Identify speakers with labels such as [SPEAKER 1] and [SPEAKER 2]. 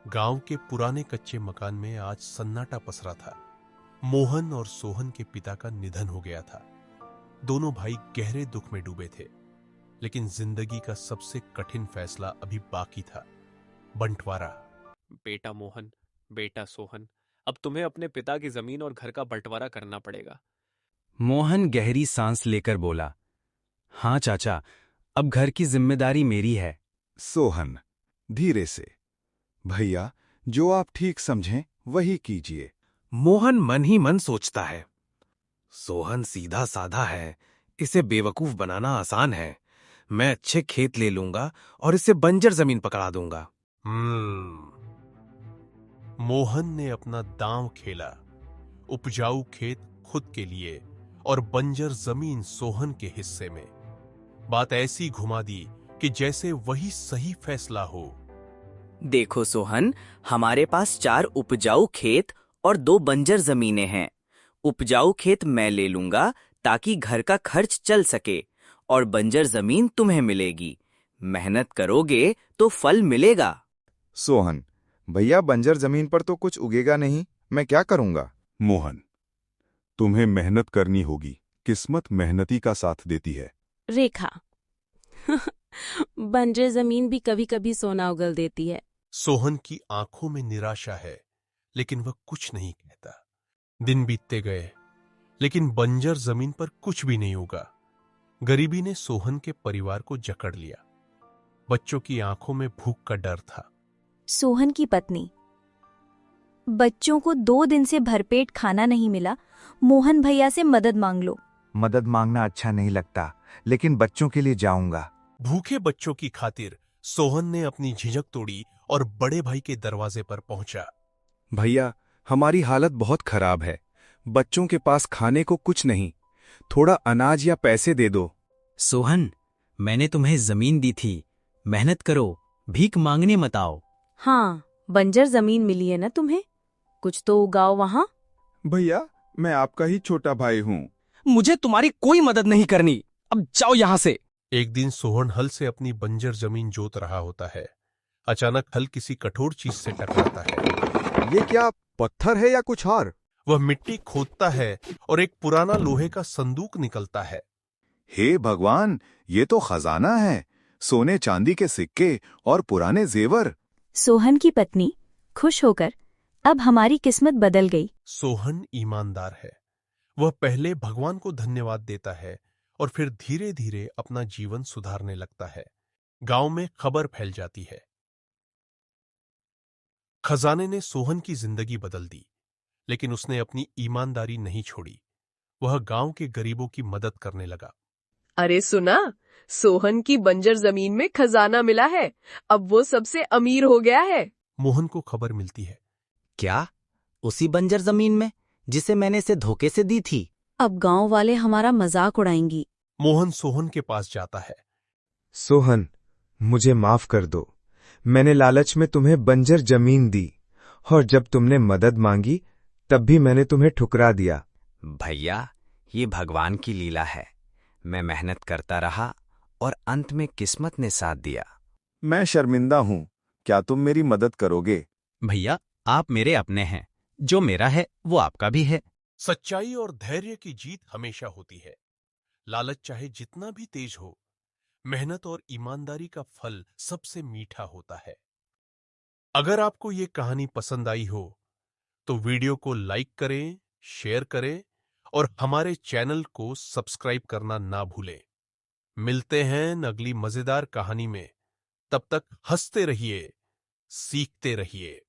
[SPEAKER 1] गांव के पुराने कच्चे मकान में आज सन्नाटा पसरा था। मोहन और सोहन के पिता का निधन हो गया था। दोनों भाई गहरे दुख में डूबे थे, लेकिन जिंदगी का सबसे कठिन फैसला अभी बाकी था, बंटवारा।
[SPEAKER 2] बेटा मोहन, बेटा सोहन, अब तुम्हें अपने पिता की जमीन और घर का बंटवारा करना पड़ेगा।
[SPEAKER 3] मोहन गहरी सांस लेकर बोला, हाँ चाचा, अब घर की जिम्मेदारी मेरी है।
[SPEAKER 4] सोहन धीरे से, भैया जो आप ठीक समझें वही कीजिए।
[SPEAKER 5] मोहन मन ही मन सोचता है, सोहन सीधा साधा है, इसे बेवकूफ बनाना आसान है। मैं अच्छे खेत ले लूंगा और इसे बंजर जमीन पकड़ा दूंगा।
[SPEAKER 1] मोहन ने अपना दांव खेला, उपजाऊ खेत खुद के लिए और बंजर जमीन सोहन के हिस्से में। बात ऐसी घुमा दी कि जैसे वही सही फैसला हो।
[SPEAKER 6] देखो सोहन, हमारे पास 4 उपजाऊ खेत और 2 बंजर जमीनें हैं। उपजाऊ खेत मैं ले लूंगा ताकि घर का खर्च चल सके, और बंजर जमीन तुम्हें मिलेगी। मेहनत करोगे तो फल मिलेगा।
[SPEAKER 4] सोहन, भैया बंजर जमीन पर तो कुछ उगेगा नहीं, मैं क्या करूंगा?
[SPEAKER 7] मोहन, तुम्हें मेहनत करनी होगी, किस्मत मेहनती का साथ देती है।
[SPEAKER 8] रेखा बंजर जमीन भी कभी कभी सोना उगल देती है।
[SPEAKER 1] सोहन की आंखों में निराशा है, लेकिन वह कुछ नहीं कहता। दिन बीतते गए, लेकिन बंजर जमीन पर कुछ भी नहीं उगा। गरीबी ने सोहन के परिवार को जकड़ लिया। बच्चों की आंखों में भूख का डर था।
[SPEAKER 9] सोहन की पत्नी, बच्चों को 2 दिन से भरपेट खाना नहीं मिला। मोहन भैया से मदद मांग लो।
[SPEAKER 10] मदद मांगना अच्छा नहीं लगता, लेकिन बच्चों के लिए जाऊंगा।
[SPEAKER 1] भूखे बच्चों की खातिर सोहन ने अपनी झिझक तोड़ी और बड़े भाई के दरवाजे पर पहुंचा।
[SPEAKER 4] भैया, हमारी हालत बहुत खराब है, बच्चों के पास खाने को कुछ नहीं, थोड़ा अनाज या पैसे दे दो।
[SPEAKER 3] सोहन, मैंने तुम्हें जमीन दी थी, मेहनत करो, भीख मांगने मत आओ।
[SPEAKER 8] हाँ, बंजर जमीन मिली है ना तुम्हें, कुछ तो उगाओ वहां।
[SPEAKER 4] भैया, मैं आपका ही छोटा भाई हूँ।
[SPEAKER 5] मुझे तुम्हारी कोई मदद नहीं करनी, अब जाओ यहां से।
[SPEAKER 1] एक दिन सोहन हल से अपनी बंजर जमीन जोत रहा होता है। अचानक हल किसी कठोर चीज से टकराता है।
[SPEAKER 4] ये क्या पत्थर है या कुछ और?
[SPEAKER 1] वह मिट्टी खोदता है और एक पुराना लोहे का संदूक निकलता है।
[SPEAKER 4] हे भगवान, ये तो खजाना है, सोने चांदी के सिक्के और पुराने जेवर।
[SPEAKER 9] सोहन की पत्नी खुश होकर, अब हमारी किस्मत बदल गई।
[SPEAKER 1] सोहन ईमानदार है। वह पहले भगवान को धन्यवाद देता है और फिर धीरे धीरे अपना जीवन सुधारने लगता है। गांव में खबर फैल जाती है। खजाने ने सोहन की जिंदगी बदल दी, लेकिन उसने अपनी ईमानदारी नहीं छोड़ी। वह गांव के गरीबों की मदद करने लगा।
[SPEAKER 11] अरे सुना, सोहन की बंजर जमीन में खजाना मिला है, अब वो सबसे अमीर हो गया है।
[SPEAKER 1] मोहन को खबर मिलती है।
[SPEAKER 6] क्या? उसी बंजर जमीन में जिसे मैंने इसे धोखे से दी थी?
[SPEAKER 8] अब गांव वाले हमारा मजाक उड़ाएंगी।
[SPEAKER 1] मोहन सोहन के पास जाता है।
[SPEAKER 10] सोहन, मुझे माफ कर दो, मैंने लालच में तुम्हें बंजर जमीन दी, और जब तुमने मदद मांगी तब भी मैंने तुम्हें ठुकरा दिया।
[SPEAKER 6] भैया, ये भगवान की लीला है। मैं मेहनत करता रहा और अंत में किस्मत ने साथ दिया।
[SPEAKER 4] मैं शर्मिंदा हूँ, क्या तुम मेरी मदद करोगे?
[SPEAKER 3] भैया, आप मेरे अपने हैं, जो मेरा है वो आपका भी है।
[SPEAKER 1] सच्चाई और धैर्य की जीत हमेशा होती है। लालच चाहे जितना भी तेज हो, मेहनत और ईमानदारी का फल सबसे मीठा होता है। अगर आपको ये कहानी पसंद आई हो तो वीडियो को लाइक करें, शेयर करें और हमारे चैनल को सब्सक्राइब करना ना भूलें। मिलते हैं अगली मजेदार कहानी में। तब तक हंसते रहिए, सीखते रहिए।